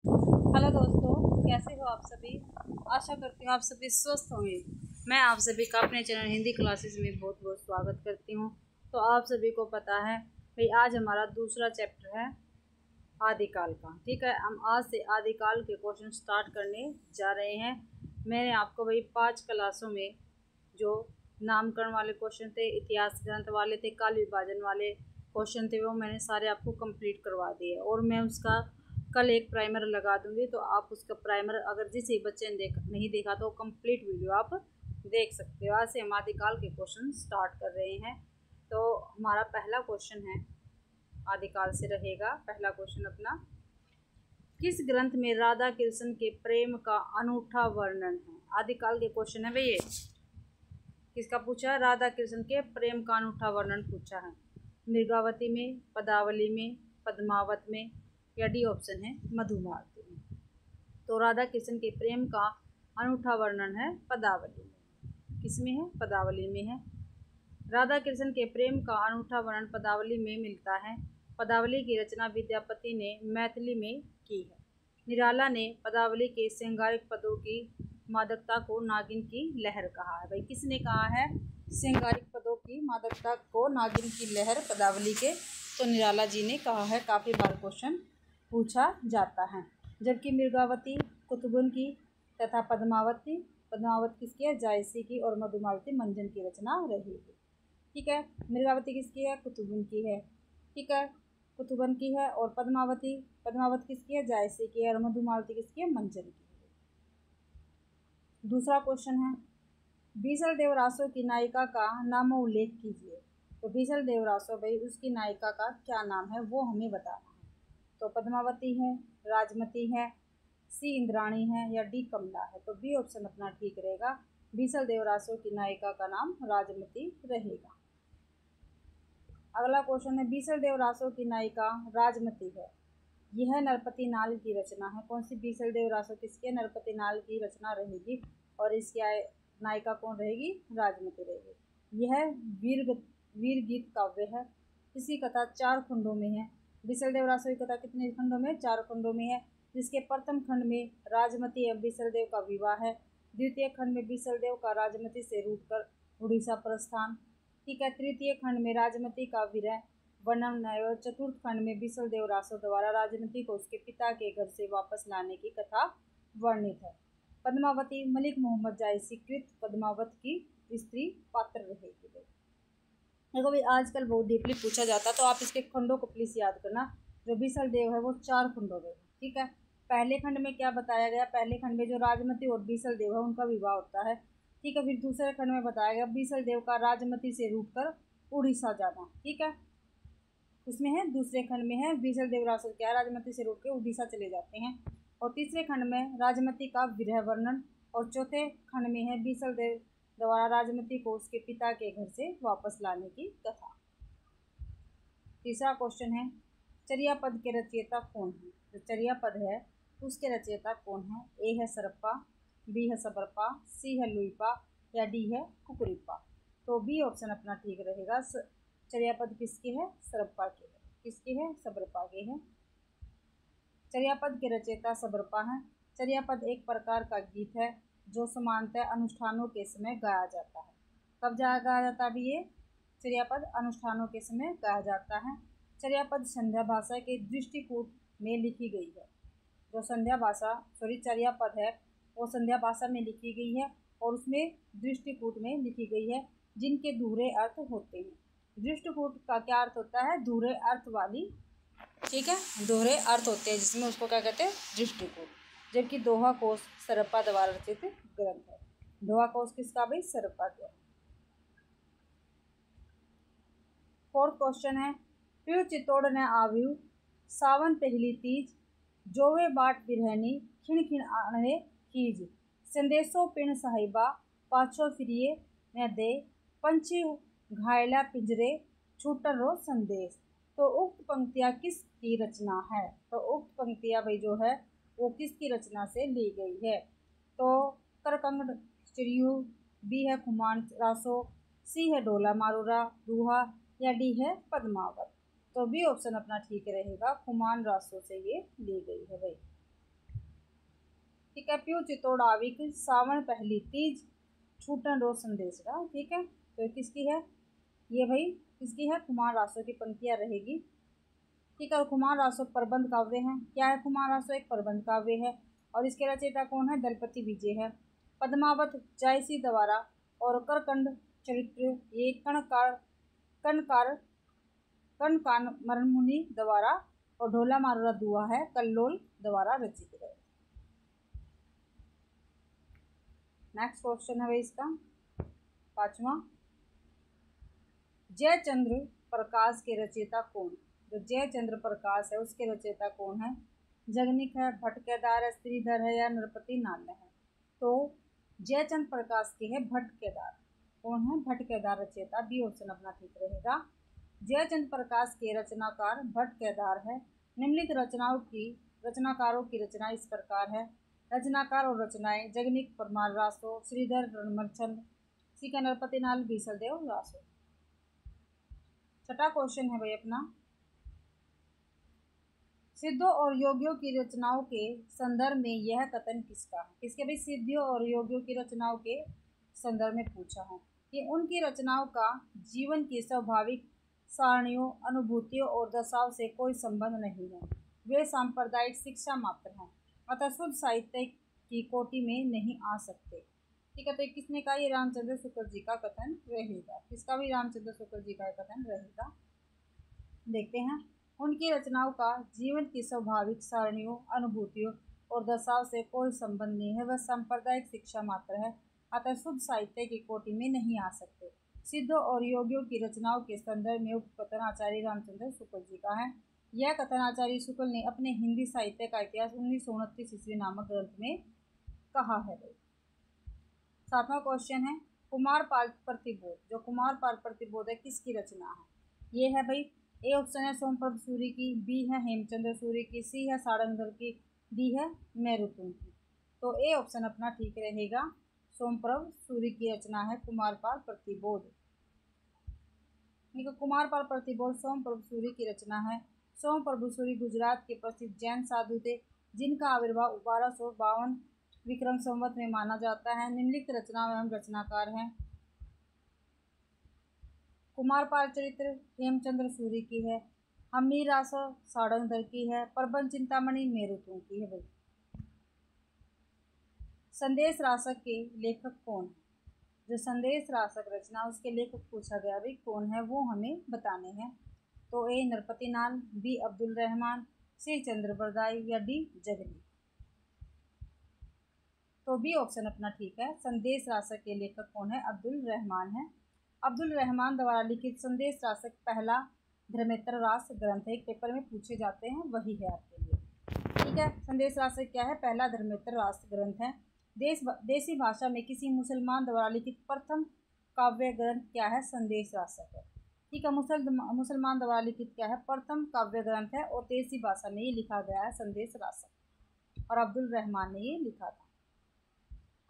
Hello दोस्तों, कैसे हो आप सभी। आशा करती हूँ आप सभी स्वस्थ होंगे। मैं आप सभी का अपने चैनल हिंदी क्लासेस में बहुत बहुत स्वागत करती हूँ। तो आप सभी को पता है भाई, आज हमारा दूसरा चैप्टर है आदिकाल का। ठीक है, हम आज से आदिकाल के क्वेश्चन स्टार्ट करने जा रहे हैं। मैंने आपको भाई 5 क्लासों में जो नामकरण वाले क्वेश्चन थे, इतिहास ग्रंथ वाले थे, काल विभाजन वाले क्वेश्चन थे, वो मैंने सारे आपको कंप्लीट करवा दिए। और मैं उसका कल एक प्राइमर लगा दूंगी, तो आप उसका प्राइमर अगर जिस बच्चे ने नहीं देखा तो कंप्लीट वीडियो आप देख सकते हो। आज से हम आदिकाल के क्वेश्चन स्टार्ट कर रहे हैं। तो हमारा पहला क्वेश्चन है, आदिकाल से रहेगा पहला क्वेश्चन अपना। किस ग्रंथ में राधा कृष्ण के प्रेम का अनूठा वर्णन है। आदिकाल के क्वेश्चन है भाई ये। किसका पूछा है? राधा कृष्ण के प्रेम का अनूठा वर्णन पूछा है। मृगावती में, पदावली में, पद्मावत में, या डी ऑप्शन है मधुमालती में। तो राधा कृष्ण के प्रेम का अनूठा वर्णन है पदावली में। किसमें है? पदावली में है। राधा कृष्ण के प्रेम का अनूठा वर्णन पदावली में मिलता है। पदावली की रचना विद्यापति ने मैथिली में की है। निराला ने पदावली के श्रृंगारिक पदों की मादकता को नागिन की लहर कहा है। भाई किसने कहा है श्रृंगारिक पदों की मादकता को नागिन की लहर? पदावली के तो निराला जी ने कहा है। काफ़ी बार क्वेश्चन पूछा जाता है। जबकि मृगावती कुतुबुन की तथा पद्मावती पद्मावत किसकी है? जायसी की। और मधुमालती मंजन की रचना रही है। ठीक है, मृगावती किसकी है? कुतुबुन की है। ठीक है, कुतुबन की है। और पद्मावत किसकी है? जायसी की है। और मधुमालती किसकी है? मंजन की है। दूसरा क्वेश्चन है, बीसल देवरासो की नायिका का नाम उल्लेख कीजिए। तो बीसल देवरासो भाई, उसकी नायिका का क्या नाम है वो हमें बताना है। तो पद्मावती है, राजमती है, सी इंद्राणी है, या डी कमला है। तो बी ऑप्शन अपना ठीक रहेगा। बीसल देवरासो की नायिका का नाम राजमती रहेगा। अगला क्वेश्चन है, बीसल देवरासो की नायिका राजमती है, यह नरपति नाल की रचना है। कौन सी? बीसल देवरासो किसके? नरपति नाल की रचना रहेगी। और इसकी नायिका कौन रहेगी? राजमती रहेगी। यह वीर गीत काव्य है। इसकी कथा 4 खंडों में है। बीसल देवरासो की कथा कितने खंडों में? 4 खंडों में है। जिसके प्रथम खंड में राजमती एवं बीसल देव का विवाह है। द्वितीय खंड में बीसल देव का राजमती से रूठकर उड़ीसा प्रस्थान। ठीक है, तृतीय खंड में राजमती का विरह वर्णन है। और चतुर्थ खंड में बीसल देवरासो द्वारा राजमती को उसके पिता के घर से वापस लाने की कथा वर्णित है। पद्मावती मलिक मोहम्मद जायसी कृत पद्मावत की स्त्री पात्र रहेगी। देखो भाई, आजकल बहुत डीपली पूछा जाता है, तो आप इसके खंडों को प्लीज याद करना। जो बीसल देव है वो 4 खंडों में। ठीक है, पहले खंड में क्या बताया गया? पहले खंड में जो राजमती और बीसल देव है उनका विवाह होता है। ठीक है, फिर दूसरे खंड में बताया गया बीसल देव का राजमती से रूठकर उड़ीसा जाना। ठीक है, उसमें है दूसरे खंड में है बीसल देवरासो क्या है? राजमती से रूठ के उड़ीसा चले जाते हैं। और तीसरे खंड में राजमती का विरह वर्णन। और चौथे खंड में है बीसल देव द्वारा राजमती को उसके पिता के घर से वापस लाने की कथा। तीसरा क्वेश्चन है, चर्या पद के रचयिता कौन है? जो चर्या पद है उसके रचयिता कौन है? ए है सरप्पा, बी है सबरपा, सी है लुइपा, या डी है कुकुरिप्पा। तो बी ऑप्शन अपना ठीक रहेगा। चर्या पद किसके है? सरप्पा के है। किसके है? सबरपा के है। चर्या पद के रचयिता सबरपा हैं। चर्या पद एक प्रकार का गीत है जो सामान्यतः अनुष्ठानों के समय गाया जाता है। कब गाया जाता है ये? चर्या पद अनुष्ठानों के समय गाया जाता है। चर्या पद संध्या भाषा के दृष्टिकूट में लिखी गई है। जो चर्या पद है वो संध्या भाषा में लिखी गई है। और उसमें दृष्टिकूट में लिखी गई है, जिनके धूरे अर्थ होते हैं। दृष्टिकूट का क्या अर्थ होता है? धूरे अर्थ वाली। ठीक है, दोहरे अर्थ होते हैं जिसमें उसको क्या कहते हैं? दृष्टिकूट। जबकि दोहा कोश सरप्पा द्वारा रचित ग्रंथ है। दोहा कोश किसका भाई? सरप्पा का। फोर्थ क्वेश्चन है, फिर चित्तौड़ ने आव्यू सावन पहली तीज, जोवे बाट बिरहनी खिण खिण आने कीज, संदेशो पिण साहिबा पाछो फिरिए न दे, पंछी घायला पिंजरे छूटर रो संदेश। तो उक्त पंक्तियाँ किसकी रचना है? तो उक्त पंक्तियाँ भाई जो है वो किसकी रचना से ली गई है? तो करकंगड़ चिड़ियू, बी है खुमान रासो, सी है डोला मारूरा दूहा, या डी है पद्मावत। तो बी ऑप्शन अपना ठीक रहेगा, खुमान रासो से ये ली गई है भाई। ठीक है। प्यू चितौड़ आविक सावन पहली तीज छूटन रोज संदेशरा। ठीक है, तो किसकी है ये भाई, किसकी है, कुमार रासो की पंक्तियाँ रहेगी। ठीक है, और कुमार रासो प्रबंध काव्य है। क्या है कुमार रासो, एक प्रबंध काव्य है और इसके रचयिता कौन है, दलपति विजय है। पद्मावत जायसी द्वारा और करकंड चरित्र ये कणकान मरणमुनि द्वारा और ढोला मारूरा दुआ है कल्लोल द्वारा रचित है। नेक्स्ट क्वेश्चन है भाई इसका 5वां, जयचंद्र प्रकाश के रचयिता कौन। जो जयचंद्र प्रकाश है उसके रचयिता कौन है, जगनिक है, भट्ट-केदार है, श्रीधर है या नरपति नाल्य है। तो जयचंद्र प्रकाश के है भट्ट-केदार। कौन है, भट्ट-केदार रचयिता, बी ऑप्शन अपना ठीक रहेगा। जयचंद्र प्रकाश के रचनाकार भट्ट-केदार है। निम्नलिखित रचनाकारों की रचना इस प्रकार है। रचनाकार और रचनाएं जगनिक परमार रासो, श्रीधर रणमलचंद, सी नरपति नाल, बीसलदेव रासो। छठा क्वेश्चन है भाई अपना, सिद्धों और योगियों की रचनाओं के संदर्भ में यह कथन किसका है। किसके भाई, सिद्धियों और योगियों की रचनाओं के संदर्भ में पूछा है कि उनकी रचनाओं का जीवन की स्वाभाविक सारणियों, अनुभूतियों और दशाओं से कोई संबंध नहीं है, वे सांप्रदायिक शिक्षा मात्र हैं, अतः शुद्ध साहित्य की कोटि में नहीं आ सकते। ठीक है, तो किसने कहा, ये रामचंद्र शुक्ल जी का कथन रहेगा। किसका भी, रामचंद्र शुक्ल जी का कथन रहेगा। देखते हैं, उनकी रचनाओं का जीवन की स्वाभाविक सारणियों, अनुभूतियों और दशाओं से कोई संबंध नहीं है, वह सांप्रदायिक शिक्षा मात्र है, अतः शुद्ध साहित्य की कोटि में नहीं आ सकते। सिद्धों और योगियों की रचनाओं के संदर्भ में उक्त कथन आचार्य रामचंद्र शुक्ल जी का है। यह कथन आचार्य शुक्ल ने अपने हिंदी साहित्य का इतिहास 1929 ईस्वी नामक ग्रंथ में कहा है। 7वां क्वेश्चन है, कुमारपाल प्रतिबोध। जो कुमारपाल प्रतिबोध है किसकी रचना है, ये है भाई, ए ऑप्शन है सोमप्रभ सूरी की, बी है हेमचंद्र सूरी की, सी है सारंगधर की, डी है मेरुतुंग की। तो ए ऑप्शन अपना ठीक रहेगा, सोमप्रभ सूरी की रचना है कुमारपाल प्रतिबोध। कुमारपाल प्रतिबोध सोमप्रभ सूरी की रचना है। सोमप्रभु सूरी गुजरात के प्रसिद्ध जैन साधु थे जिनका आविर्भाव 1252 विक्रम संवत में माना जाता है। निम्नलिखित रचना में हम रचनाकार हैं। कुमारपाल चरित्र हेमचंद्र सूरी की है, हमीर रासो सारंगधर की है, प्रबंध चिंतामणि मेरुतुंग की है। भाई संदेश रासक के लेखक कौन है। जो संदेश रासक रचना उसके लेखक पूछा गया भाई कौन है, वो हमें बताने हैं। तो ए नरपति नाल, बी अब्दुल रहमान, सी चंद्र बरदाई या डी जगनी। तो बी ऑप्शन अपना ठीक है, संदेश रासक के लेखक कौन है, अब्दुल रहमान है। अब्दुल रहमान द्वारा लिखित संदेश रासक पहला धर्मेंद्र रास ग्रंथ है, एक पेपर में पूछे जाते हैं, वही है आपके लिए। ठीक है, संदेश रासक क्या है, पहला धर्मेंद्र रास ग्रंथ है। देसी भाषा में किसी मुसलमान द्वारा लिखित प्रथम काव्य ग्रंथ क्या है, संदेश रासक है। ठीक है, मुसलमान द्वारा लिखित क्या है, प्रथम काव्य ग्रंथ है और देसी भाषा में ये लिखा गया है संदेश रासक, और अब्दुल रहमान ने ये लिखा था।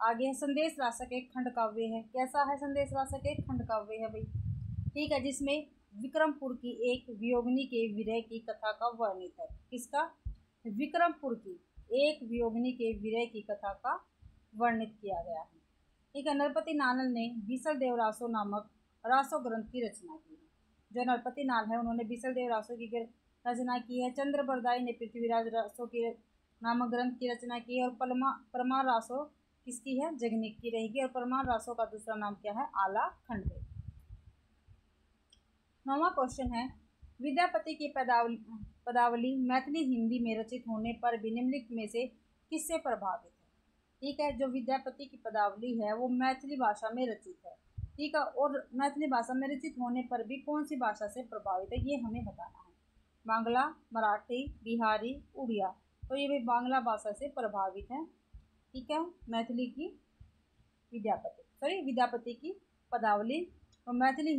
आगे है, संदेश रासक एक खंड काव्य है। कैसा है संदेश रासक, एक खंड काव्य है भाई। ठीक है, जिसमें विक्रमपुर की एक वियोगिनी के विरह की कथा का वर्णित है। किसका, विक्रमपुर की एक वियोगिनी के विरह की कथा का वर्णित किया गया है। ठीक है, नरपति नानल ने बीसलदेव रासो नामक रासो ग्रंथ की रचना की है। जो नरपति नाल है उन्होंने बीसलदेव रासो की रचना की है। चंद्र बरदाई ने पृथ्वीराज रासो की नामक ग्रंथ की रचना की है। और परमार रासो किसकी है, जगनिक की रहेगी। और परमार रासो का दूसरा नाम क्या है, आला खंड। 9वां क्वेश्चन है, विद्यापति की पदावली मैथिली हिंदी में रचित होने पर भी निम्नलिखित में से किससे प्रभावित है। ठीक है, जो विद्यापति की पदावली है वो मैथिली भाषा में रचित है। ठीक है, और मैथिली भाषा में रचित होने पर भी कौन सी भाषा से प्रभावित है ये हमें बताना है। बांग्ला, मराठी, बिहारी, उड़िया। तो ये भी बांग्ला भाषा से प्रभावित है। ठीक है, मैथिली की विद्यापति की पदावली और मैथिली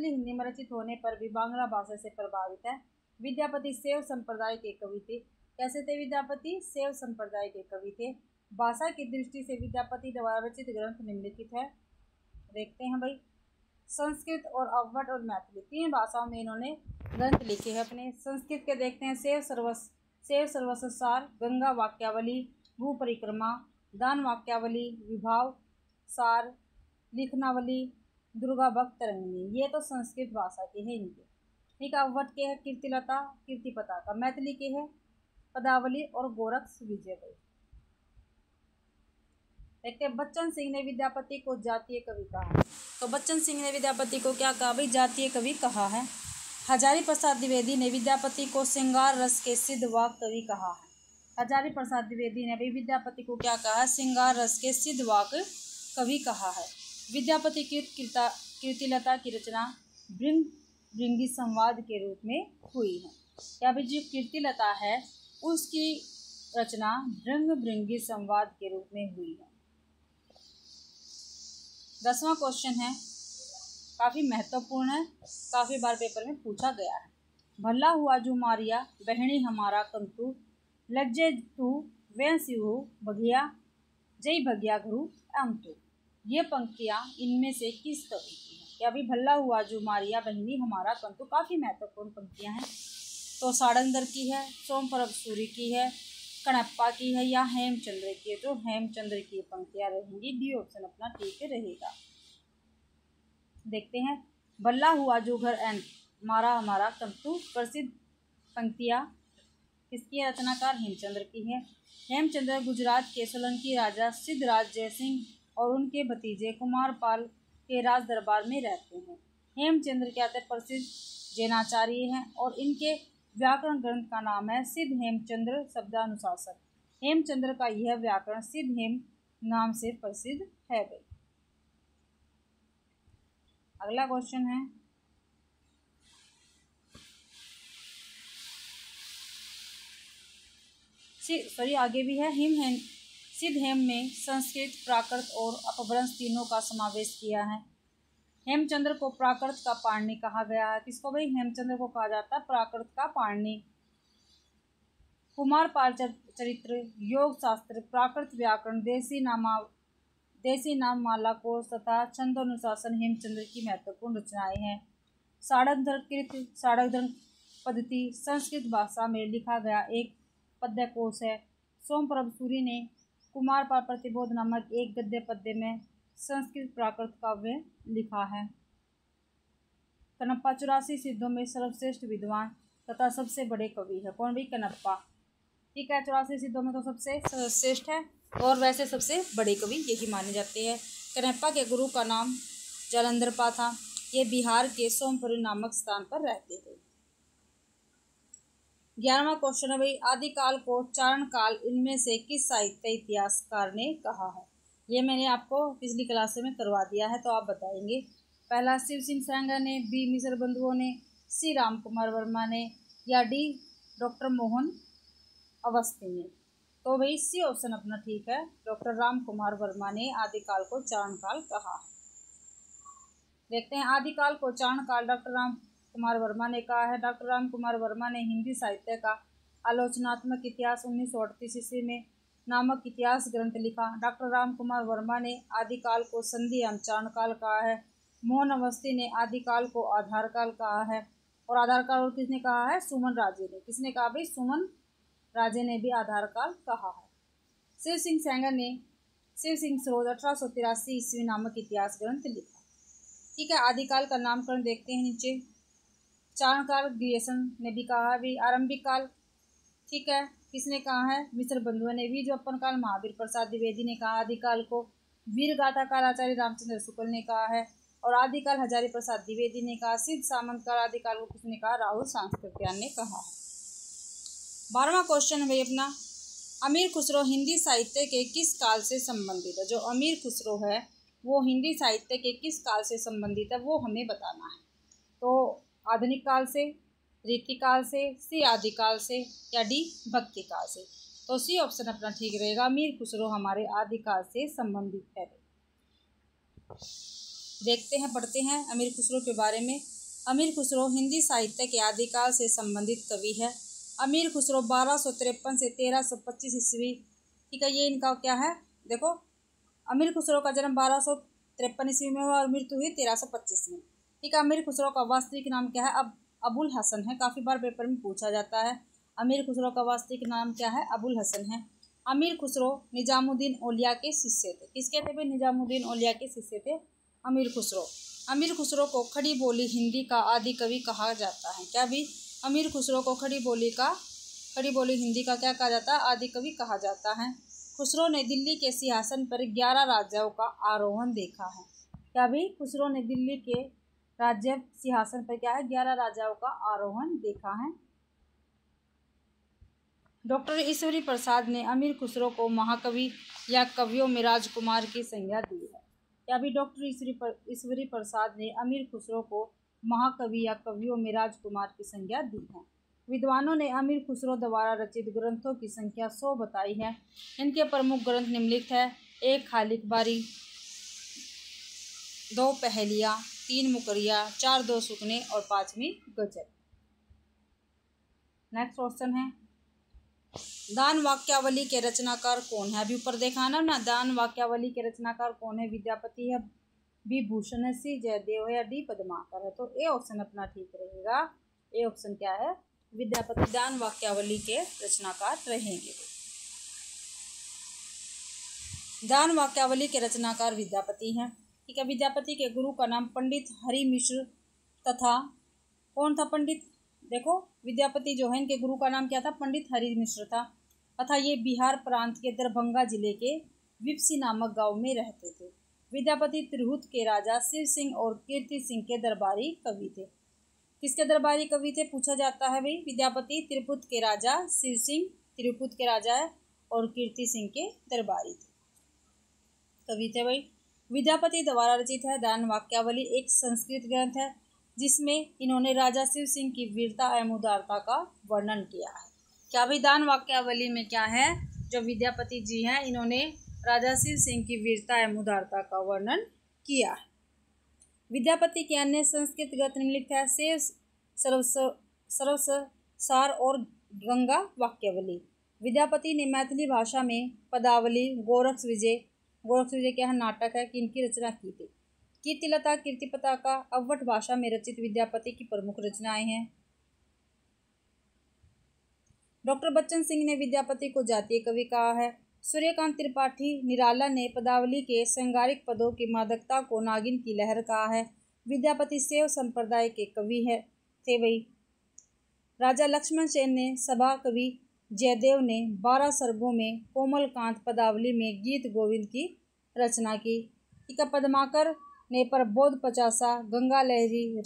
हिंदी में रचित होने पर भी बांग्ला भाषा से प्रभावित है। विद्यापति शैव संप्रदाय के कवि थे। कैसे थे विद्यापति, शैव संप्रदाय के कवि थे। भाषा की दृष्टि से विद्यापति द्वारा रचित ग्रंथ निम्नलिखित है। देखते हैं भाई, संस्कृत और अवध और मैथिली 3 भाषाओं में इन्होंने ग्रंथ लिखे हैं अपने। संस्कृत के देखते हैं, शैव शैव सर्वस्व सार, गंगा वाक्यावली, भू परिक्रमा, दान वाक्यावली, विभाव सार, लिखनावली, दुर्गा भक्त तरंगिणी। ये तो संस्कृत भाषा के हैं इनके। ठीक है, अवध के है कीर्तिलता, कीर्ति पताका। मैथिली के है पदावली और गोरक्ष विजय। देखते हैं, बच्चन सिंह ने विद्यापति को जातीय कवि कहा। तो बच्चन सिंह ने विद्यापति को क्या कहा भाई? जातीय कवि कहा है। हजारी प्रसाद द्विवेदी ने विद्यापति को श्रृंगार रस के सिद्ध वाक कवि कहा है। हजारी प्रसाद द्विवेदी ने भी विद्यापति को क्या कहा? श्रृंगार रस के सिद्ध वाक कवि कहा है। विद्यापति की कीर्तिलता की रचना भृंगी संवाद के रूप में हुई है। या भी जो कीर्तिलता है उसकी रचना भृंगी संवाद के रूप में हुई है। 10वां क्वेश्चन है, काफ़ी महत्वपूर्ण है, काफ़ी बार पेपर में पूछा गया है। भला हुआ जो मारिया बहनी हमारा कंतु, लज्जे तू वैंसिहु भगिया, जय भगिया घरू अंतु। ये पंक्तियाँ इनमें से किस कवि की हैं? या भी भला हुआ जो मारिया बहनी हमारा कंतु, काफ़ी महत्वपूर्ण पंक्तियाँ हैं। तो सारंगधर की है, सोमप्रभ सूरी की है, कणप्पा की है या हेमचंद्र की है? तो हेमचंद्र की पंक्तियाँ रहेंगी। डी ऑप्शन अपना ठीक रहेगा। देखते हैं, भला हुआ जो घर एंड मारा हमारा कंतु, प्रसिद्ध पंक्तियाँ किसकी रचनाकार? हेमचंद्र की है। हेमचंद्र गुजरात के सोलंकी राजा सिद्धराज जयसिंह और उनके भतीजे कुमारपाल के राज दरबार में रहते हैं। हेमचंद्र क्या थे? प्रसिद्ध जैनाचार्य हैं और इनके व्याकरण ग्रंथ का नाम है सिद्ध हेमचंद्र शब्दानुशासन। हेमचंद्र का यह व्याकरण सिद्ध हेम नाम से प्रसिद्ध है भाई। अगला क्वेश्चन है, आगे भी है। सिद्ध हेम में संस्कृत, प्राकृत और अपभ्रंश तीनों का समावेश किया है। हेमचंद्र को प्राकृत का पाणिनि कहा गया है। किसको भाई? हेमचंद्र को कहा जाता है प्राकृत का पाणिनि। कुमारपाल चरित्र, योग शास्त्र, प्राकृत व्याकरण, देसी नाम माला कोश तथा छंदोनुशासन हेमचंद्र की महत्वपूर्ण रचनाएं हैं। साड़कधर पद्धति संस्कृत भाषा में लिखा गया एक पद्यकोश है। सोमप्रभ सूरी ने कुमारपाल प्रतिबोध नामक एक गद्य पद्य में संस्कृत प्राकृत काव्य लिखा है। कणप्पा 84 सिद्धों में सर्वश्रेष्ठ विद्वान तथा सबसे बड़े कवि है। कौन भी? कणप्पा। ठीक है, 84 सिद्धों में तो सबसे सर्वश्रेष्ठ है और वैसे सबसे बड़े कवि यही माने जाते हैं। कणप्पा के गुरु का नाम जालंधरपा था। ये बिहार के सोमपुरी नामक स्थान पर रहते थे। 11वां क्वेश्चन है भाई, आदिकाल को चारण काल इनमें से किस साहित्य इतिहासकार ने कहा है? ये मैंने आपको पिछली क्लास में करवा दिया है, तो आप बताएंगे। पहला शिव सिंह सेंगर ने, बी मिश्र बंधुओं ने, सी राम कुमार वर्मा ने या डी डॉक्टर मोहन अवस्थी ने? तो भाई सी ऑप्शन अपना ठीक है, डॉक्टर राम कुमार वर्मा ने आदिकाल को चारण काल कहा है। देखते हैं, आदिकाल को चारण काल डॉक्टर राम कुमार वर्मा ने कहा है। डॉक्टर राम कुमार वर्मा ने हिंदी साहित्य का आलोचनात्मक इतिहास 1938 ईस्वी में नामक इतिहास ग्रंथ लिखा। डॉक्टर राम कुमार वर्मा ने आदिकाल को संधि एवं चारण काल कहा है। मोहन अवस्थी ने आदिकाल को आधार काल कहा है। और आधार काल और किसने कहा है? सुमन राजे ने। किसने कहा भाई? सुमन राजे ने भी आधार काल कहा है। शिव सिंह सेंगर ने शिव सिंह सरोद 1883 ईस्वी नामक इतिहास ग्रंथ लिखा। ठीक है, आदिकाल का नामकरण देखते हैं नीचे। चारण काल ग्रियसन ने भी कहा है। भी आरंभिक काल, ठीक है, किसने कहा है? मिश्र बंधुओं ने भी। जो अपन काल महावीर प्रसाद द्विवेदी ने कहा। आदिकाल को वीर गाथा काल आचार्य रामचंद्र शुक्ल ने कहा है। और आदिकाल हजारी प्रसाद द्विवेदी ने कहा। सिद्ध सामंत काल आदिकाल को किसने कहा? राहुल सांस्कृत्यायन ने कहा है। 12वां क्वेश्चन है भाई अपना, अमीर खुसरो हिंदी साहित्य के किस काल से संबंधित है? जो अमीर खुसरो है वो हिंदी साहित्य के किस काल से संबंधित है वो हमें बताना है। तो आधुनिक काल से, रीतिकाल से, सी आदिकाल से या डी भक्ति काल से? तो सी ऑप्शन अपना ठीक रहेगा, अमीर खुसरो हमारे आदिकाल से संबंधित है। देखते हैं, पढ़ते हैं अमीर खुसरो के बारे में। अमीर खुसरो हिंदी साहित्य के आदिकाल से संबंधित कवि है। अमीर खुसरो 1253 से 1325 ईस्वी, ठीक है, ये इनका क्या है? देखो, अमीर खुसरो का जन्म 1253 ईस्वी में हुआ और मृत्यु हुई 1325 में। ठीक है, अमीर खुसरो का वास्तविक नाम क्या है? अब अबुल हसन है। काफ़ी बार पेपर में पूछा जाता है। अमीर खुसरो का वास्तविक नाम क्या है? अबुल हसन है। अमीर खुसरो निजामुद्दीन औलिया के शिष्य थे। किसके थे भाई? निजामुद्दीन औलिया के शिष्य थे अमीर खुसरो। अमीर खुसरो को खड़ी बोली हिंदी का आदि कवि कहा जाता है। क्या भी? अमीर खुसरो को खड़ी बोली हिंदी का क्या कहा जाता है? आदि कवि कहा जाता है। खुसरो ने दिल्ली के सिंहासन पर 11 राजाओं का आरोहण देखा है। क्या भी? खुसरो ने दिल्ली के राज्य सिंहासन पर क्या है? 11 राजाओं का आरोहण देखा है। डॉक्टर ईश्वरी प्रसाद ने अमीर खुसरो को महाकवि या कवियों में राजकुमार की संज्ञा दी है। क्या भी? डॉक्टर ईश्वरी प्रसाद ने अमीर खुसरो को महाकवि या कवियों में राजकुमार की संज्ञा दी है। विद्वानों ने अमीर खुसरो द्वारा रचित ग्रंथों की संख्या 100 बताई है। इनके प्रमुख ग्रंथ निम्नलिखित है: 1 खालिक बारी, 2 पहेलियाँ, 3 मुकरिया, 4 दो सुकने और 5वीं गजल। नेक्स्ट क्वेश्चन है, दान वाक्यावली के रचनाकार कौन है? अभी ऊपर देखा ना दान वाक्यावली के रचनाकार कौन है? विद्यापति है, बी भूषण है, सी जयदेव है या डी पद्माकर है? तो ए ऑप्शन अपना ठीक रहेगा। ए ऑप्शन क्या है? विद्यापति दान वाक्यावली के रचनाकार रहेंगे। दान वाक्यावली के रचनाकार विद्यापति हैं। ठीक है। विद्यापति के गुरु का नाम पंडित हरि मिश्र तथा कौन था? पंडित, देखो विद्यापति जो है इनके गुरु का नाम क्या था? पंडित हरि मिश्र था तथा ये बिहार प्रांत के दरभंगा जिले के विपसी नामक गांव में रहते थे। विद्यापति तिरहुत के राजा शिव सिंह और कीर्ति सिंह के दरबारी कवि थे। किसके दरबारी कवि थे पूछा जाता है भाई? विद्यापति तिरहुत के राजा शिव सिंह, तिरहुत के राजा है, और कीर्ति सिंह के दरबारी थे, कवि थे भाई। विद्यापति द्वारा रचित है दान वाक्यावली एक संस्कृत ग्रंथ है जिसमें इन्होंने राजा शिव सिंह की वीरता एवं उदारता का वर्णन किया है। क्या भाई? दान वाक्यावली में क्या है? जो विद्यापति जी हैं इन्होंने राजा शिव सिंह की वीरता एवं उदारता का वर्णन किया है। विद्यापति के अन्य संस्कृत ग्रंथ निम्नलिखित है: शेष, सरवसार और गंगा वाक्यावली। विद्यापति ने मैथिली भाषा में पदावली, गोरक्ष विजय क्या है? नाटक है कि इनकी रचना की थी। कीर्तिलता, कीर्तिपताका अवध भाषा में रचित विद्यापति की प्रमुख रचनाएं हैं। डॉक्टर बच्चन सिंह ने विद्यापति को जातीय कवि कहा है। सूर्यकांत त्रिपाठी निराला ने पदावली के श्रृंगारिक पदों की मादकता को नागिन की लहर कहा है। विद्यापति शैव संप्रदाय के कवि थे वही। राजा लक्ष्मण सेन ने सभा कवि जयदेव ने 12 सर्गों में कोमलकांत पदावली में गीत गोविंद की रचना की। पद्माकर ने प्रबोध पचासा, गंगा लहरी,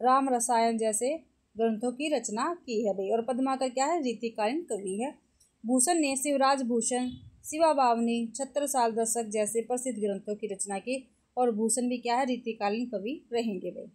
राम रसायन जैसे ग्रंथों की रचना की है भाई। और पद्माकर क्या है? रीतिकालीन कवि है। भूषण ने शिवराज भूषण, शिवा बावनी, छत्रसाल दशक जैसे प्रसिद्ध ग्रंथों की रचना की। और भूषण भी क्या है? रीतिकालीन कवि रहेंगे भाई।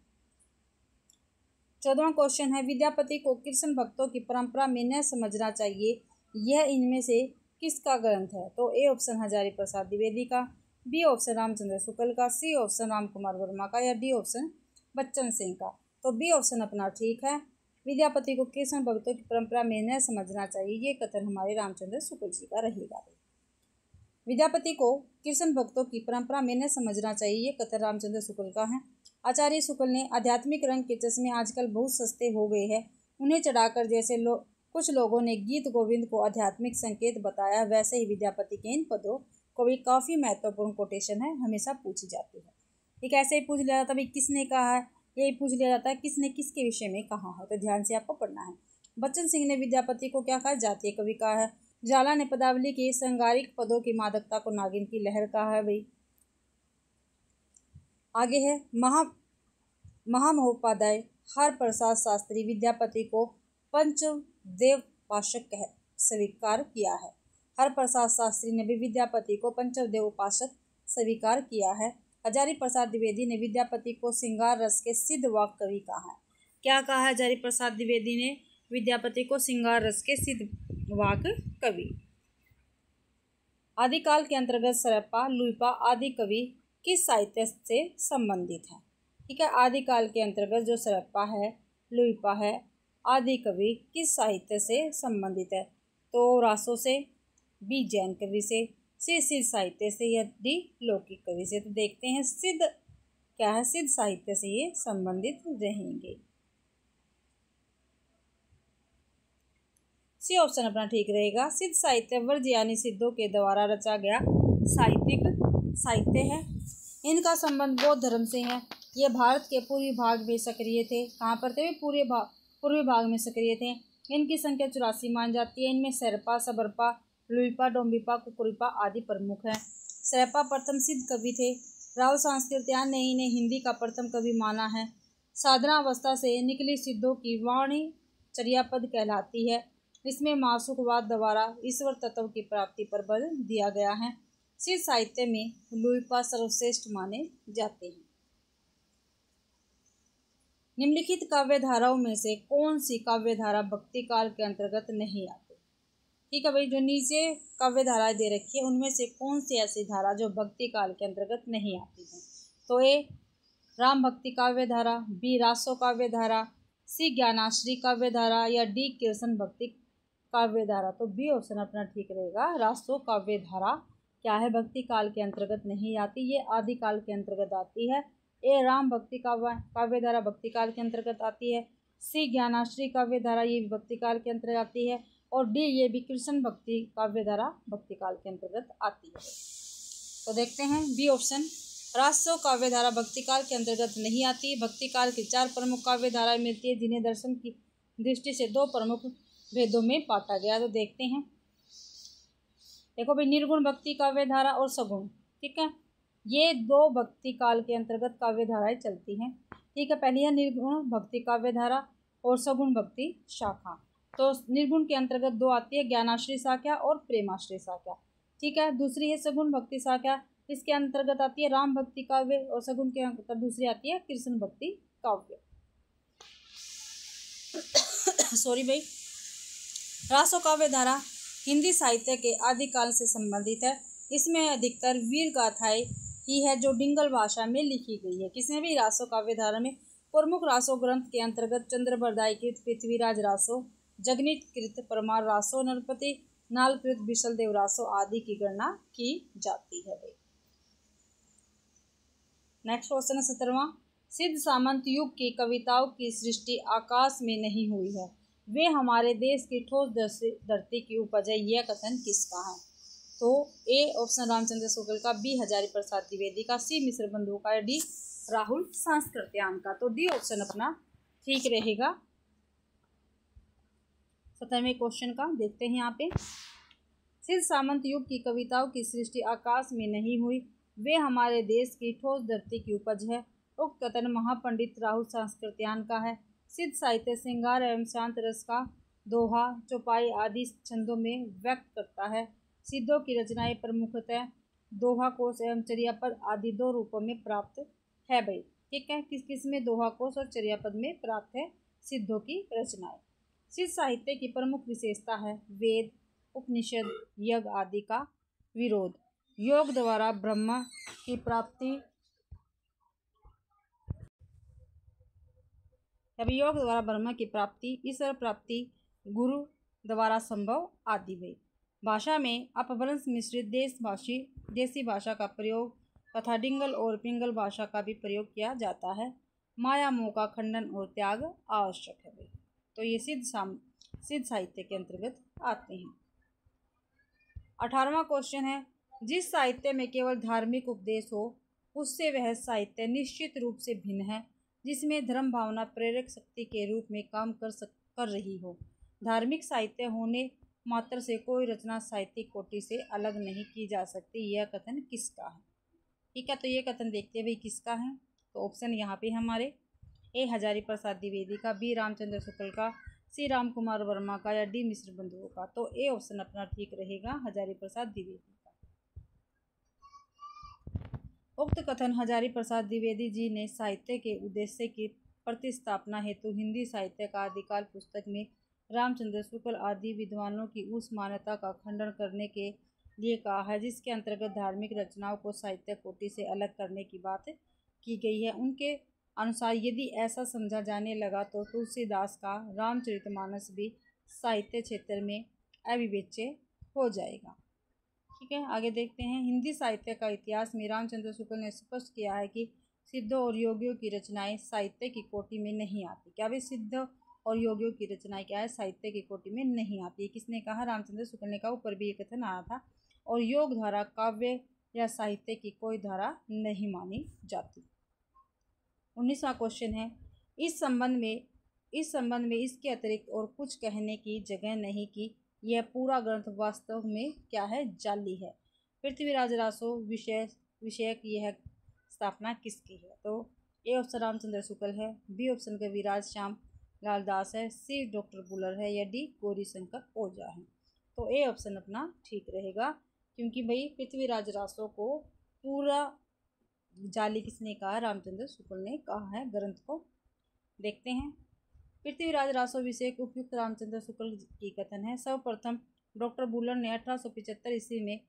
14वां क्वेश्चन है, विद्यापति को कृष्ण भक्तों की परंपरा में न समझना चाहिए, यह इनमें से किसका ग्रंथ है? तो ए ऑप्शन हजारी प्रसाद द्विवेदी का, बी ऑप्शन रामचंद्र शुक्ल का, सी ऑप्शन राम कुमार वर्मा का या डी ऑप्शन बच्चन सिंह का। तो बी ऑप्शन अपना ठीक है। विद्यापति को कृष्ण भक्तों की परंपरा में न समझना चाहिए, ये कथन हमारे रामचंद्र शुक्ल जी का रहेगा। विद्यापति को कृष्ण भक्तों की परंपरा में न समझना चाहिए, ये कथन रामचंद्र शुक्ल का है। आचार्य शुक्ल ने आध्यात्मिक रंग के चश्मे आजकल बहुत सस्ते हो गए हैं, उन्हें चढ़ाकर जैसे कुछ लोगों ने गीत गोविंद को आध्यात्मिक संकेत बताया, वैसे ही विद्यापति के इन पदों को भी काफ़ी महत्वपूर्ण कोटेशन है, हमेशा पूछी जाती है। ठीक है, ऐसे ही पूछ लिया जाता है भाई किसने कहा है, यही पूछ लिया जाता है किसने किसके विषय में कहा है, तो ध्यान से आपको पढ़ना है। बच्चन सिंह ने विद्यापति को क्या कहा? जातीय कवि कहा है। जाला ने पदावली के श्रृंगारिक पदों की मादकता को नागिन की लहर कहा है भाई। आगे है महामहोपाध्याय हरप्रसाद शास्त्री विद्यापति को पंचदेव उपासक स्वीकार किया है। हरप्रसाद शास्त्री ने भी विद्यापति को पंचदेव उपासक स्वीकार किया है। हजारी प्रसाद द्विवेदी ने विद्यापति को श्रृंगार रस के सिद्ध वाक कवि कहा है। क्या कहा है हजारी प्रसाद द्विवेदी ने? विद्यापति को श्रृंगार रस के सिद्ध वाक कवि। आदिकाल के अंतर्गत सरप्पा, लुइपा आदि कवि किस साहित्य से संबंधित है? ठीक है, आदिकाल के अंतर्गत जो सरप्पा है, लुइपा है, आदि कवि किस साहित्य से संबंधित है? तो रासों से, बी जैन कवि से, सी सिद्ध साहित्य से या डी लौकिक कवि से। तो देखते हैं सिद्ध क्या है, सिद्ध साहित्य से ये संबंधित रहेंगे। सी ऑप्शन अपना ठीक रहेगा। सिद्ध साहित्य वर्ज यानी सिद्धों के द्वारा रचा गया साहित्य है। इनका संबंध बौद्ध धर्म से है। ये भारत के पूर्वी भाग में सक्रिय थे। कहाँ पर थे? पूर्वी भाग में सक्रिय थे। इनकी संख्या 84 मानी जाती है। इनमें शेरपा, सबरपा, लुइपा, डोम्बिपा, कुकुरिपा आदि प्रमुख हैं। शेरपा प्रथम सिद्ध कवि थे। राहुल सांस्कृत्यायन ने इन्हें हिंदी का प्रथम कवि माना है। साधना अवस्था से निकली सिद्धों की वाणी चर्यापद कहलाती है। इसमें मासुकवाद द्वारा ईश्वर तत्व की प्राप्ति पर बल दिया गया है। सिद्ध साहित्य में लुइपा सर्वश्रेष्ठ माने जाते हैं। निम्नलिखित काव्य धाराओं में से कौन सी काव्य धारा भक्ति काल के अंतर्गत नहीं आती? ठीक है भाई, जो नीचे काव्य धाराएं दे रखी है उनमें से कौन सी ऐसी धारा जो भक्ति काल के अंतर्गत नहीं आती है? तो ए राम भक्ति काव्य धारा, बी रासो काव्य धारा, सी ज्ञानाश्री काव्य धारा या डी कृष्ण भक्ति काव्य धारा। तो बी ऑप्शन अपना ठीक रहेगा। रासो काव्य धारा क्या है? भक्ति काल के अंतर्गत नहीं आती, ये आदि काल के अंतर्गत आती है। ए राम भक्ति काव्य धारा भक्ति काल के अंतर्गत आती है। सी ज्ञानाश्री काव्य धारा ये भी भक्ति काल के अंतर्गत आती है। और डी ये भी कृष्ण भक्ति काव्य धारा भक्ति काल के अंतर्गत आती है। तो देखते हैं बी ऑप्शन, रासो काव्य धारा भक्ति काल के अंतर्गत नहीं आती। भक्ति काल की 4 प्रमुख काव्य धाराएं मिलती है जिन्हें दर्शन की दृष्टि से 2 प्रमुख भेदों में बांटा गया। तो देखते हैं, देखो भाई, निर्गुण भक्ति काव्य धारा और सगुण। ठीक है, ये 2 भक्ति काल के अंतर्गत काव्य धाराएं चलती हैं। ठीक है, पहली है निर्गुण भक्ति काव्य धारा और सगुण भक्ति शाखा। तो निर्गुण के अंतर्गत 2 आती है, ज्ञानाश्री शाखा और प्रेमाश्री शाखा। ठीक है, दूसरी है सगुण भक्ति शाखा। इसके अंतर्गत आती है राम भक्ति काव्य और सगुण के अंतर्गत दूसरी आती है कृष्ण भक्ति काव्य। सॉरी भाई, रासो काव्य धारा हिंदी साहित्य के आदिकाल से संबंधित है। इसमें अधिकतर वीर गाथाएं ही है जो डिंगल भाषा में लिखी गई है। किसमें भी? रासो काव्य धारा में। प्रमुख रासो ग्रंथ के अंतर्गत चंद्रबरदाई कृत पृथ्वीराज रासो, जगनीत कृत परमार रासो, नरपति नाल कृत बिसल देव रासो आदि की गणना की जाती है। नेक्स्ट क्वेश्चन है 17वां। सिद्ध सामंत युग की कविताओं की सृष्टि आकाश में नहीं हुई है, वे हमारे देश की ठोस धरती की उपज है, यह कथन किसका है? तो ए ऑप्शन रामचंद्र शुक्ल का, बी हजारी प्रसाद द्विवेदी का, सी मिश्र बंधु का, डी राहुल सांस्कृत्यायन का। तो डी ऑप्शन अपना ठीक रहेगा। 17वें क्वेश्चन का देखते हैं यहाँ पे। सिद्ध सामंत युग की कविताओं की सृष्टि आकाश में नहीं हुई, वे हमारे देश की ठोस धरती की उपज है, उक्त कथन महापंडित राहुल सांस्कृत्यायन का है। सिद्ध साहित्य श्रृंगार एवं शांत रस का दोहा, चौपाई आदि छंदों में व्यक्त करता है। सिद्धों की रचनाएं प्रमुखतः दोहा कोश एवं चर्यापद आदि 2 रूपों में प्राप्त है भाई। ठीक है, किस किस में? दोहा कोश और चर्यापद में प्राप्त है सिद्धों की रचनाएं। सिद्ध साहित्य की प्रमुख विशेषता है वेद, उपनिषद, यज्ञ आदि का विरोध, योग द्वारा ब्रह्म की प्राप्ति, योग द्वारा ब्रह्म की प्राप्ति, ईश्वर प्राप्ति गुरु द्वारा संभव आदि वे। भाषा में अपभ्रंश मिश्रित देसी भाषा का प्रयोग तथा डिंगल और पिंगल भाषा का भी प्रयोग किया जाता है। माया मोह का खंडन और त्याग आवश्यक है वे। तो ये सिद्ध साहित्य के अंतर्गत आते हैं। 18वां क्वेश्चन है, जिस साहित्य में केवल धार्मिक उपदेश हो उससे वह साहित्य निश्चित रूप से भिन्न है जिसमें धर्म भावना प्रेरक शक्ति के रूप में काम कर रही हो। धार्मिक साहित्य होने मात्र से कोई रचना साहित्यिक कोटि से अलग नहीं की जा सकती, यह कथन किसका है? ठीक है, तो ये कथन देखते हैं भाई किसका है। तो ऑप्शन यहाँ पे हमारे ए हजारी प्रसाद द्विवेदी का, बी रामचंद्र शुक्ल का, सी राम कुमार वर्मा का, या डी मिश्र बंधुओं का। तो ए ऑप्शन अपना ठीक रहेगा, हजारी प्रसाद द्विवेदी का। उक्त कथन हजारी प्रसाद द्विवेदी जी ने साहित्य के उद्देश्य की प्रतिस्थापना हेतु हिंदी साहित्य का आदिकाल पुस्तक में रामचंद्र शुक्ल आदि विद्वानों की उस मान्यता का खंडन करने के लिए कहा है जिसके अंतर्गत धार्मिक रचनाओं को साहित्य कोटि से अलग करने की बात की गई है। उनके अनुसार यदि ऐसा समझा जाने लगा तो तुलसीदास का रामचरितमानस भी साहित्य क्षेत्र में अविवेच्य हो जाएगा। ठीक है, आगे देखते हैं। हिंदी साहित्य का इतिहास में रामचंद्र शुक्ल ने स्पष्ट किया है कि सिद्धों और योगियों की रचनाएं साहित्य की कोटि में नहीं आती। क्या भी सिद्ध और योगियों की रचनाएं क्या है, साहित्य की कोटि में नहीं आती। किसने कहा, रामचंद्र शुक्ल ने कहा। ऊपर भी ये कथन आया था। और योग धारा काव्य या साहित्य की कोई धारा नहीं मानी जाती। 19वां क्वेश्चन है, इस संबंध में इसके अतिरिक्त और कुछ कहने की जगह नहीं कि यह पूरा ग्रंथ वास्तव में क्या है, जाली है। पृथ्वीराज रासो विषयक यह स्थापना किसकी है? तो ए ऑप्शन रामचंद्र शुक्ल है, बी ऑप्शन कविराज श्याम लाल दास है, सी डॉक्टर बुलर है, या डी गौरीशंकर ओझा है। तो ए ऑप्शन अपना ठीक रहेगा, क्योंकि भाई पृथ्वीराज रासो को पूरा जाली किसने कहा, रामचंद्र शुक्ल ने कहा है ग्रंथ को। देखते हैं, पृथ्वीराज रासो विषय उपयुक्त रामचंद्र शुक्ल की कथन है। सर्वप्रथम डॉक्टर बुलर ने 1875 ईस्वी में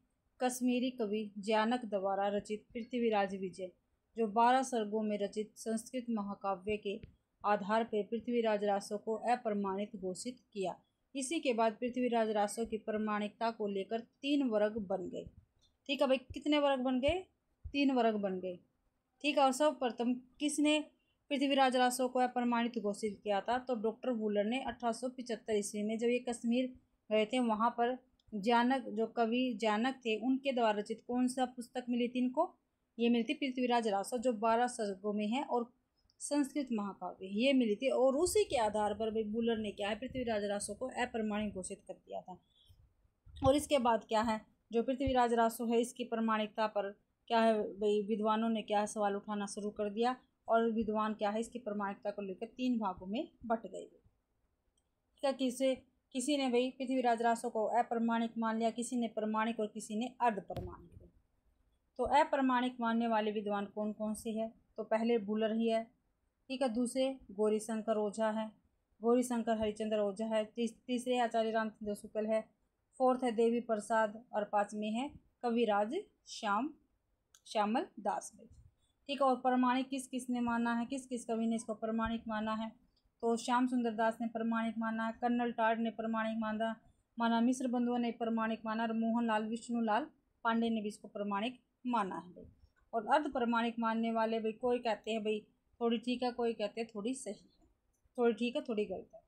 कश्मीरी कवि ज्ञानक द्वारा रचित पृथ्वीराज विजय, जो 12 सर्गों में रचित संस्कृत महाकाव्य के आधार पर पृथ्वीराज रासो को अप्रमाणित घोषित किया। इसी के बाद पृथ्वीराज रासो की प्रमाणिकता को लेकर 3 वर्ग बन गए। ठीक है भाई, कितने वर्ग बन गए, 3 वर्ग बन गए। ठीक है, और सर्वप्रथम किसने पृथ्वीराज रासो को अप्रमाणित घोषित किया था? तो डॉक्टर बुलर ने 1875 ईस्वी में जब ये कश्मीर गए थे, वहाँ पर जानक, जो कवि जानक थे, उनके द्वारा रचित कौन सा पुस्तक मिली थी इनको? ये मिली थी पृथ्वीराज रासो, जो 12 सर्गों में है और संस्कृत महाकाव्य, ये मिली थी। और उसी के आधार पर भाई बुलर ने क्या है, पृथ्वीराज रासो को अप्रमाणित घोषित कर दिया था। और इसके बाद क्या है, जो पृथ्वीराज रासो है, इसकी प्रमाणिकता पर क्या है भाई, विद्वानों ने क्या है, सवाल उठाना शुरू कर दिया। और विद्वान क्या है, इसकी प्रमाणिकता को लेकर 3 भागों में बट गए। क्या किसी ने भाई पृथ्वीराज रासो को अप्रमाणिक मान लिया, किसी ने प्रमाणिक और किसी ने अर्ध प्रमाणिक। तो अप्रमाणिक मानने वाले विद्वान कौन कौन से हैं? तो पहले बुलर ही है, ठीक है, दूसरे गौरीशंकर ओझा है, गौरीशंकर हरिचंद्र ओझा है, तीसरे आचार्य रामचंद्र शुक्ल है, फोर्थ है देवी प्रसाद, और 5वें है कविराज श्यामल दास भाई। ठीक है, और प्रमाणिक किस किस ने माना है, किस किस कवि ने इसको प्रमाणिक माना है? तो श्याम सुंदर दास ने प्रमाणिक माना है, कर्नल टाड ने प्रमाणिक माना, मिश्र बंधुओं ने प्रमाणिक माना, और मोहनलाल विष्णुलाल पांडे ने भी इसको प्रमाणिक माना है भाई। और अर्ध प्रमाणिक मानने वाले भाई, कोई कहते हैं भाई थोड़ी ठीक है, कोई कहते हैं थोड़ी सही है, थोड़ी ठीक है थोड़ी गलत है।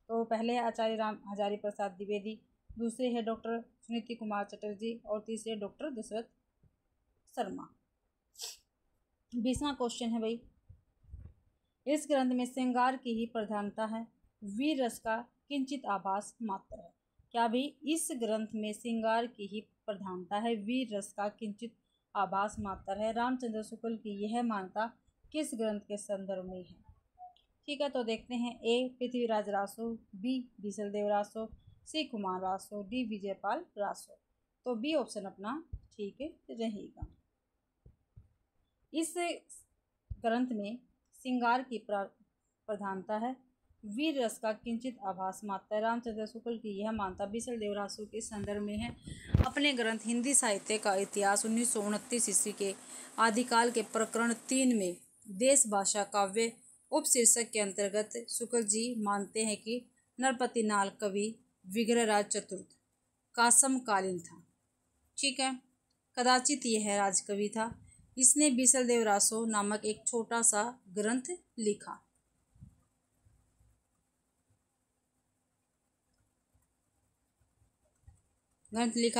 तो पहले है आचार्य राम हजारी प्रसाद द्विवेदी, दूसरे है डॉक्टर सुनीति कुमार चटर्जी, और तीसरे डॉक्टर दशरथ शर्मा। 20वां क्वेश्चन है भाई, इस ग्रंथ में श्रृंगार की ही प्रधानता है, वीर रस का किंचित आभास मात्र है। क्या भाई, इस ग्रंथ में श्रृंगार की ही प्रधानता है, वीर रस का किंचित आभास मात्र है। रामचंद्र शुक्ल की यह मान्यता किस ग्रंथ के संदर्भ में है? ठीक है, तो देखते हैं, ए पृथ्वीराज रासो, बी बीसलदेव रासो, सी कुमार रासो, डी विजयपाल रासो। तो बी ऑप्शन अपना ठीक रहेगा। इस ग्रंथ में श्रृंगार की प्रधानता है, वीर रस का किंचित आभास मात्र है। रामचंद्र शुक्ल की यह मान्यता बीसलदेव रासो के संदर्भ में है। अपने ग्रंथ हिंदी साहित्य का इतिहास 1929 ईस्वी के आदिकाल के प्रकरण 3 में देश भाषा काव्य उपशीर्षक के अंतर्गत शुक्ल जी मानते हैं कि नरपति नाल कवि विग्रहराज चतुर्थ का समकालीन था। ठीक है, कदाचित यह राजकवि था। इसने बीसलदेव रासो नामक एक छोटा सा ग्रंथ लिखा।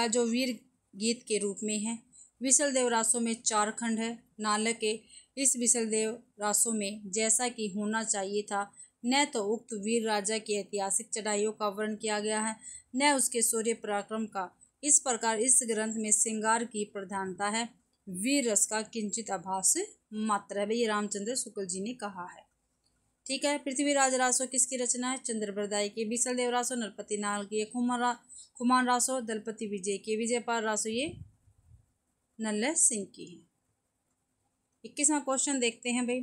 जो वीर गीत के रूप में है। बीसलदेव रासो में 4 खंड है। नाल के इस बीसलदेव रासो में जैसा कि होना चाहिए था, न तो उक्त वीर राजा की ऐतिहासिक चढ़ाइयों का वर्णन किया गया है, न उसके शौर्य पराक्रम का। इस प्रकार इस ग्रंथ में श्रृंगार की प्रधानता है, वीर रस का किंचित आभास मात्र है। ये रामचंद्र शुक्ल जी ने कहा है। ठीक है, पृथ्वीराज रासो किसकी रचना है? चंद्रबरदाई की। बीसलदेव रासो नरपति नाल की। खुमान रासो दलपति विजय की। विजयपाल रासो ये नल्ले सिंह की है। 21वां क्वेश्चन देखते हैं भाई,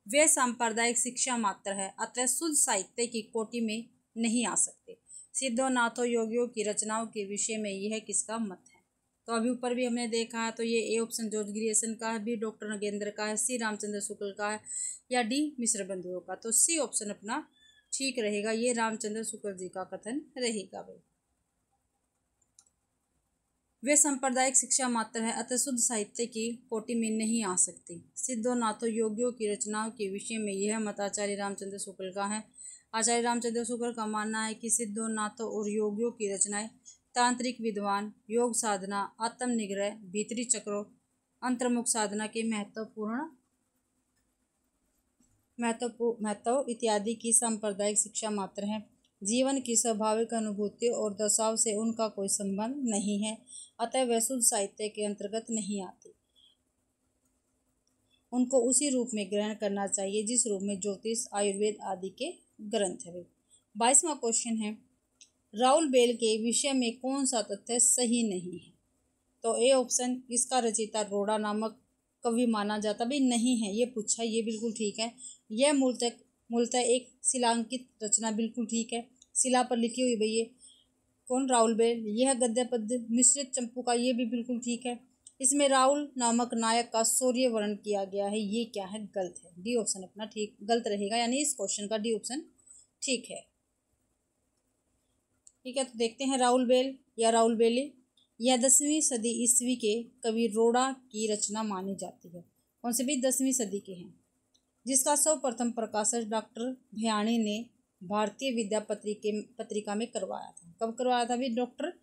वे सांप्रदायिक शिक्षा मात्र है, अतः शुद्ध साहित्य की कोटि में नहीं आ सकते। सिद्धों नाथों योगियों की रचनाओं के विषय में यह किसका मत है? तो अभी ऊपर भी हमने देखा है, तो ये ए ऑप्शन जॉर्ज ग्रियर्सन का है, बी डॉक्टर नगेंद्र का है, सी रामचंद्र शुक्ल का है, या डी मिश्र बंधुओं का। तो सी ऑप्शन अपना ठीक रहेगा, ये रामचंद्र शुक्ल जी का कथन रहेगा भाई। वे सांप्रदायिक शिक्षा मात्र है, अतः शुद्ध साहित्य की कोटि में नहीं आ सकती। सिद्धों नाथों योगियों की रचनाओं के विषय में यह मत आचार्य रामचंद्र शुक्ल का है। आचार्य रामचंद्र शुक्ल का मानना है कि सिद्धों, नाथों और योगियों की रचनाएं तांत्रिक विद्वान, योग साधना, आत्म निग्रह, भीतरी चक्रों, अंतर्मुख साधना के महत्व इत्यादि की सांप्रदायिक शिक्षा मात्र है। जीवन की स्वाभाविक अनुभूतियों और दशाओं से उनका कोई संबंध नहीं है, अतः वे शुद्ध साहित्य के अंतर्गत नहीं आती। उनको उसी रूप में ग्रहण करना चाहिए जिस रूप में ज्योतिष, आयुर्वेद आदि के ग्रंथ है। 22वां क्वेश्चन है, राउल बेल के विषय में कौन सा तथ्य सही नहीं है? तो ए ऑप्शन, इसका रचयिता रोड़ा नामक कवि माना जाता भी नहीं है, ये पूछा, ये बिल्कुल ठीक है। यह मूलतः एक शिलांकित रचना, बिल्कुल ठीक है, शिला पर लिखी हुई भैया कौन? राउल बेल। यह गद्य पद्य मिश्रित चंपू का, ये भी बिल्कुल ठीक है। इसमें राउल नामक नायक का शौर्य वर्णन किया गया है, ये क्या है? गलत है। डी ऑप्शन अपना ठीक गलत रहेगा, यानी इस क्वेश्चन का डी ऑप्शन ठीक है। ठीक है, तो देखते हैं राउल बेल या राउल बेली। यह 10वीं सदी ईस्वी के कवि रोड़ा की रचना मानी जाती है। कौन से भी? 10वीं सदी के हैं, जिसका सर्वप्रथम प्रकाशन डॉक्टर भयाणी ने भारतीय विद्या पत्रिका में करवाया था। कब करवाया था भी? डॉक्टर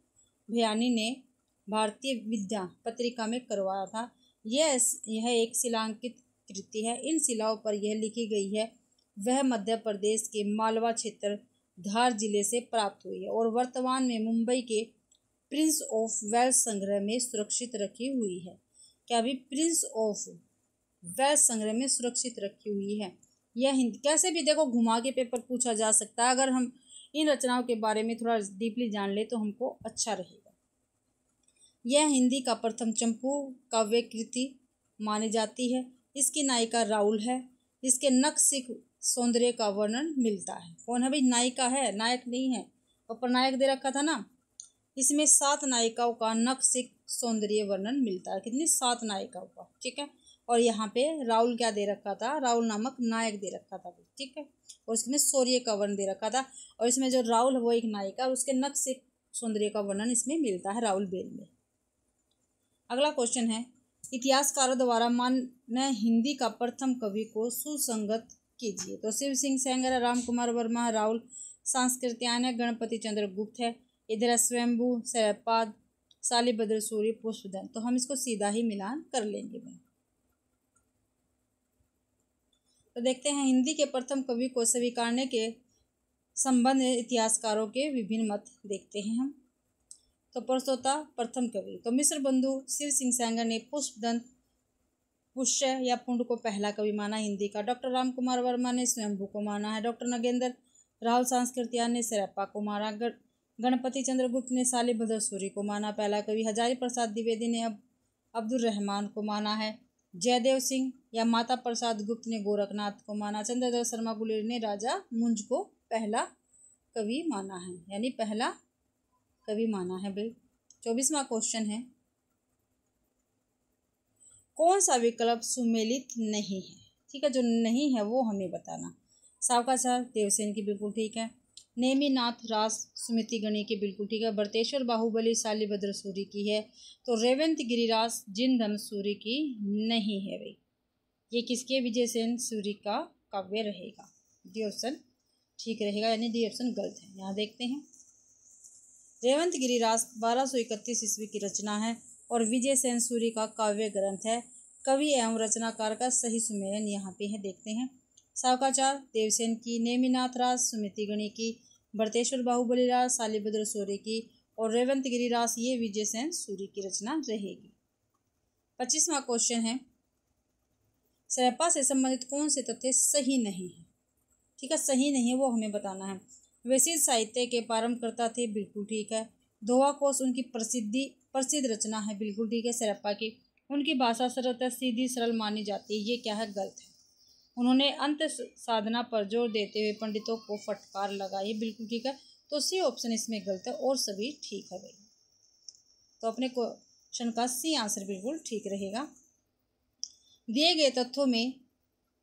भयाणी ने भारतीय विद्या पत्रिका में करवाया था। यह एक शिलांकित कृति है। इन शिलाओं पर यह लिखी गई है वह मध्य प्रदेश के मालवा क्षेत्र धार जिले से प्राप्त हुई है और वर्तमान में मुंबई के प्रिंस ऑफ वेल्स संग्रह में सुरक्षित रखी हुई है। क्या भी? प्रिंस ऑफ वेल्स संग्रह में सुरक्षित रखी हुई है। यह हिंदी, कैसे भी देखो घुमा के पेपर पूछा जा सकता है, अगर हम इन रचनाओं के बारे में थोड़ा डीपली जान ले तो हमको अच्छा रहेगा। यह हिंदी का प्रथम चंपू काव्य कृति मानी जाती है। इसकी नायिका राउल है। इसके नक्सिक सौंदर्य का वर्णन मिलता है। कौन है भाई? नायिका है, नायक नहीं है, ऊपर नायक दे रखा था ना। इसमें 7 नायिकाओं का नक्सिक सौंदर्य वर्णन मिलता है। कितनी? 7 नायिकाओं का, ठीक है। और यहाँ पे राउल क्या दे रखा था? राउल नामक नायक दे रखा था, ठीक है। और इसमें सौर्य का वर्णन दे रखा था, और इसमें जो राउल है वो एक नायिका, उसके नक्सिक सौंदर्य का वर्णन इसमें मिलता है राउल बेल में। अगला क्वेश्चन है, इतिहासकारों द्वारा मान्य हिंदी का प्रथम कवि को सुसंगत कीजिए। तो शिव सिंह सेंगर, राम कुमार वर्मा, राउल सांस्कृत्यायन, गणपति चंद्र गुप्त है, इधर स्वयंभू, शरदपाद, शालिभद्र सूरी, पुष्पदन। तो हम इसको सीधा ही मिलान कर लेंगे। तो देखते हैं हिंदी के प्रथम कवि को स्वीकारने के संबंध में इतिहासकारों के विभिन्न मत देखते हैं हम। तो प्रस्तोता प्रथम कवि, तो मिश्र बंधु शिव सिंह सेंगर ने पुष्पदंत, पुष्य या पुंड को पहला कवि माना हिंदी का। डॉक्टर राम कुमार वर्मा ने स्वयंभू को माना है। डॉक्टर नगेंद्र राहुल सांस्कृत्यायन ने सिरप्पा को माना। गणपति चंद्र गुप्त ने शालिभद्र सूरी को माना पहला कवि। हजारी प्रसाद द्विवेदी ने अब्दुल रहमान को माना है। जयदेव सिंह या माता प्रसाद गुप्त ने गोरखनाथ को माना। चंद्रधर शर्मा गुलेरी ने राजा मुंज को पहला कवि माना है, यानी पहला कवि माना है भाई। 24वां क्वेश्चन है, कौन सा विकल्प सुमेलित नहीं है? ठीक है, जो नहीं है वो हमें बताना। सावकाचार देवसेन की बिल्कुल ठीक है। नेमिनाथ रास सुमिति गणी की बिल्कुल ठीक है। बरतेश्वर बाहुबली शालिभद्र सूरी की है। तो रेवंत गिरिराज जिनधन सूरी की नहीं है भाई। ये किसके? विजय सेन सूरी का काव्य रहेगा। डी ऑप्शन ठीक रहेगा, यानी डी ऑप्शन गलत है। यहाँ देखते हैं, रेवंत गिरिराज 1231 ईस्वी की रचना है और विजय सेन सूरी का काव्य ग्रंथ है। कवि एवं रचनाकार का सही सुमेलन यहाँ पे है, देखते हैं। सावकाचार देवसेन की, नेमिनाथ राज सुमिति गणी की, बरतेश्वर बाहुबली राज शालिभद्र सूरी की और रेवंत गिरिराज ये विजय सेन सूरी की रचना रहेगी। 25वां क्वेश्चन है, सिरप्पा से संबंधित कौन से तथ्य सही नहीं है? ठीक है, सही नहीं है वो हमें बताना है। वैशिष्ट साहित्य के प्रारंभकर्ता थे, बिल्कुल ठीक है। दोहा कोश उनकी प्रसिद्ध रचना है, बिल्कुल ठीक है सिरप्पा की। उनकी भाषा सरल सीधी सरल मानी जाती है, ये क्या है? गलत है। उन्होंने अंत साधना पर जोर देते हुए पंडितों को फटकार लगाई, बिल्कुल ठीक है। तो सी ऑप्शन इसमें गलत है और सभी ठीक है भाई। तो अपने क्वेश्चन का सी आंसर बिल्कुल ठीक रहेगा। दिए गए तथ्यों में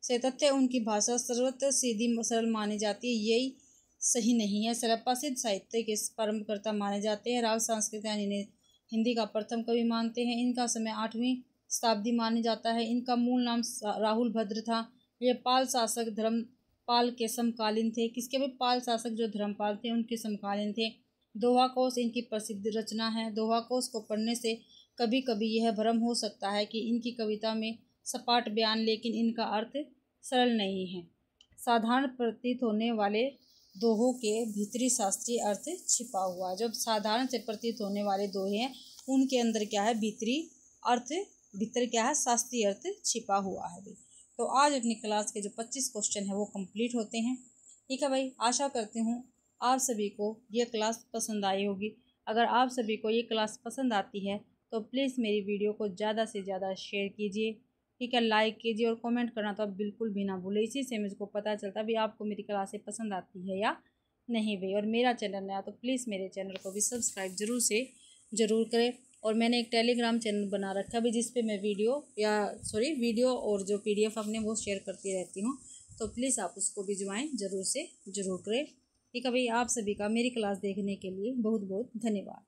से तथ्य उनकी भाषा सर्वत्र सीधी सरल मानी जाती है, यही सही नहीं है। सिरप्पा सिद्ध साहित्य के प्रारंभकर्ता माने जाते हैं। राव सांस्कृत्यायन इन्हें हिंदी का प्रथम कवि मानते हैं। इनका समय 8वीं शताब्दी माना जाता है। इनका मूल नाम राहुल भद्र था। ये पाल शासक पाल के समकालीन थे। किसके भाई? पाल शासक जो धर्मपाल थे उनके समकालीन थे। दोहा कोश इनकी प्रसिद्ध रचना है। दोहा कोश को पढ़ने से कभी कभी यह भ्रम हो सकता है कि इनकी कविता में सपाट बयान, लेकिन इनका अर्थ सरल नहीं है। साधारण प्रतीत होने वाले दोहों के भीतरी शास्त्रीय अर्थ छिपा हुआ है। जब साधारण से प्रतीत होने वाले दोहे हैं उनके अंदर क्या है? भीतरी अर्थ, भीतर क्या है? शास्त्रीय अर्थ छिपा हुआ है भाई। तो आज अपनी क्लास के जो 25 क्वेश्चन है वो कंप्लीट होते हैं। ठीक है भाई, आशा करती हूँ आप सभी को ये क्लास पसंद आई होगी। अगर आप सभी को ये क्लास पसंद आती है तो प्लीज़ मेरी वीडियो को ज़्यादा से ज़्यादा शेयर कीजिए। ठीक है, लाइक कीजिए और कमेंट करना तो आप बिल्कुल भी ना भूलें। इसी से मुझको पता चलता भी आपको मेरी क्लासें पसंद आती है या नहीं भाई। और मेरा चैनल नया तो प्लीज़ मेरे चैनल को भी सब्सक्राइब ज़रूर करें। और मैंने एक टेलीग्राम चैनल बना रखा भी जिस पे मैं वीडियो और जो PDF अपने वो शेयर करती रहती हूँ। तो प्लीज़ आप उसको भी ज्वाइन ज़रूर करें। ठीक है भाई, आप सभी का मेरी क्लास देखने के लिए बहुत बहुत धन्यवाद।